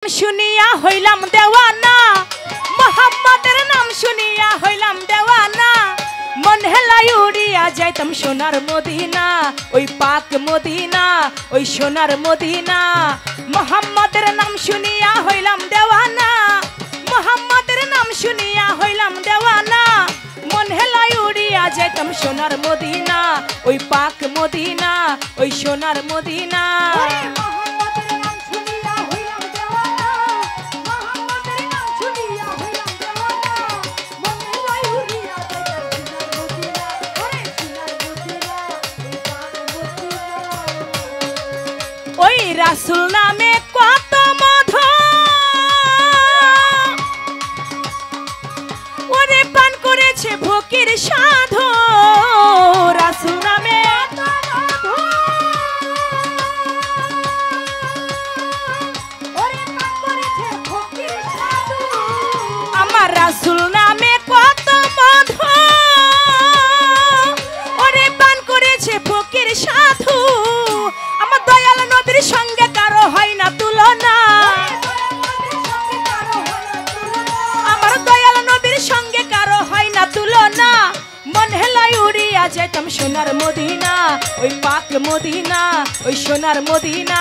শুনিয়া হইলাম দেওয়ানা, মোহাম্মদের নাম শুনিয়া হইলাম দেওয়ানা। মন হেলাই উড়িয়া যাইতাম সোনার মদিনা, ওই পাক মদিনা, ওই সোনার মদিনা। মোহাম্মদের নাম শুনিয়া হইলাম দেওয়ানা, মোহাম্মদের নাম শুনিয়া হইলাম দেওয়ানা। মন হেলাই উড়িয়া যাইতাম সোনার মদিনা, ওই পাক মদিনা, ওই সোনার মদিনা। ওই রাসূল নামে কত মধু, ওরে পান করেছে ফকির সাধু। রাসূল নামে এত মধু, ওরে পান করেছে ফকির সাধু। আমার রাসূল নামে কত মধু, ওরে পান করেছে ফকির সাধু। আমার দয়াল নবীর সঙ্গে কারো হয় না তুলনা, আমার দয়াল নবীর সঙ্গে কারো হয় না তুলনা। মন হেলাই উড়িয়া যাইতাম সোনার মদিনা, ওই পাক মদিনা, ওই সোনার মদিনা।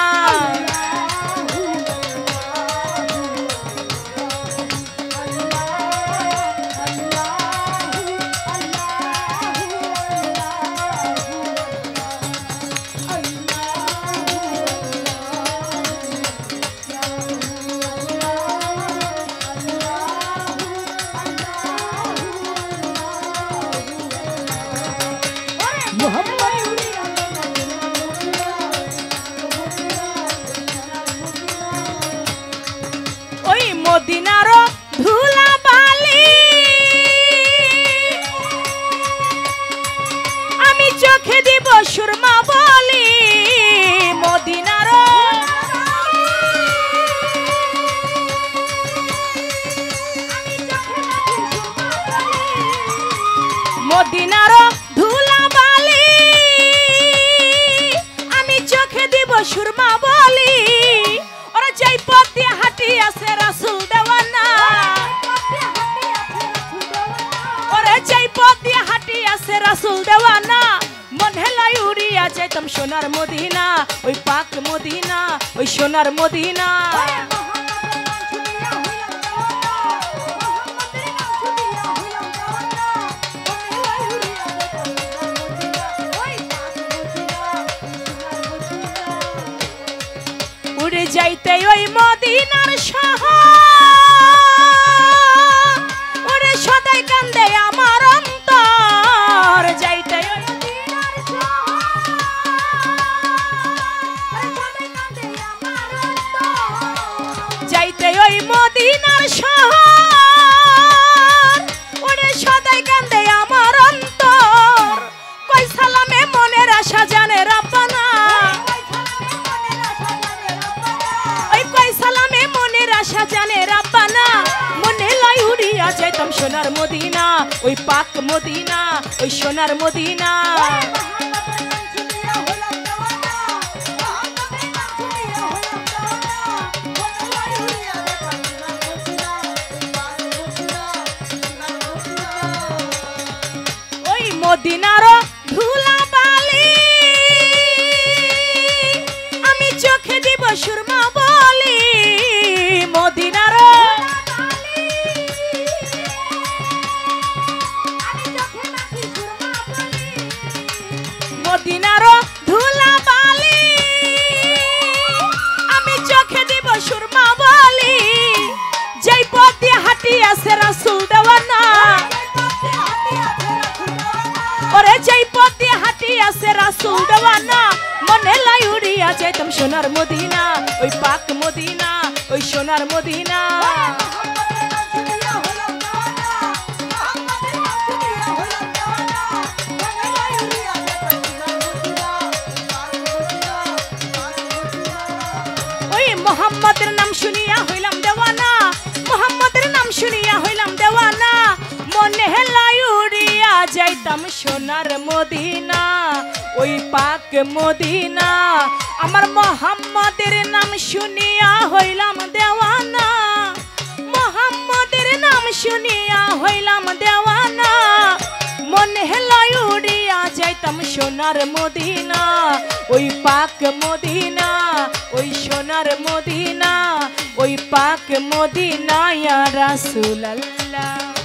ওই মদিনার ধুলা বালি আমি চোখে দিব সুরমা বলি। মদিনার মদিনার ধুলা বালি আমি চোখে দিব সুরমা বলি। ওরা যাই পথ দিয়ে হাঁটি আছে রাসূল দেওয়ানা, ওরা যাই পথ দিয়ে হাঁটি আছে রাসূল দেওয়ানা। মন হেলাই উড়িয়া যাইতাম সোনার মদিনা, ওই পাক মদিনা, ওই সোনার মদিনা। উড়ে যাইতে ওই মদিনার শহর, ওরে সদাই কান্দে আমার অন্তর। যাইতে ওই মদিনার শহর, যাইতে ওই মদিনার শহর, ওরে সদাই কান্দে আমার অন্তর। কই সালামে মনের আশা জানে রাব্বানা, আশা জানে রাব্বানা। মনে লাই উড়িয়া যাইতাম সোনার মদিনা, ওই পাক মদিনা, ওই সোনার মদিনা। ওই মদিনার ধুলা বালি আমি চোখে দিব সুরমা বলি। মদিনার মদিনার ধুলা বালি আমি চোখে দিব সুরমা বলি। যেই পথ দিয়ে হাঁটি আছে রাসূল দেওয়ানা, ওরে যেই পথ দিয়ে হাঁটি আছে রাসূল দেওয়ানা। মনে লাই উড়িয়া যাইতাম সোনার মদিনা, ওই পাক মদিনা, ওই সোনার মদিনা। ওই মোহাম্মদের নাম শুনিয়া হইলাম দেওয়ানা, মোহাম্মদের নাম শুনিয়া হইলাম দেওয়ানা। মনে হেলাই উড়িয়া যাইতাম সোনার মদিনা, ওই পাক পাক মদিনা আমার মোহাম্মদের নাম শুনিয়া হইলাম দেওয়ানা মোহাম্মদের নাম শুনিয়া হইলাম দেওয়ানা মনে হেলায় উড়িয়া যাইতাম সোনার মদিনা ওই পাক মদিনা ওই সোনার মদিনা ওই পাক মদিনা ইয়া রাসূলুল্লাহ।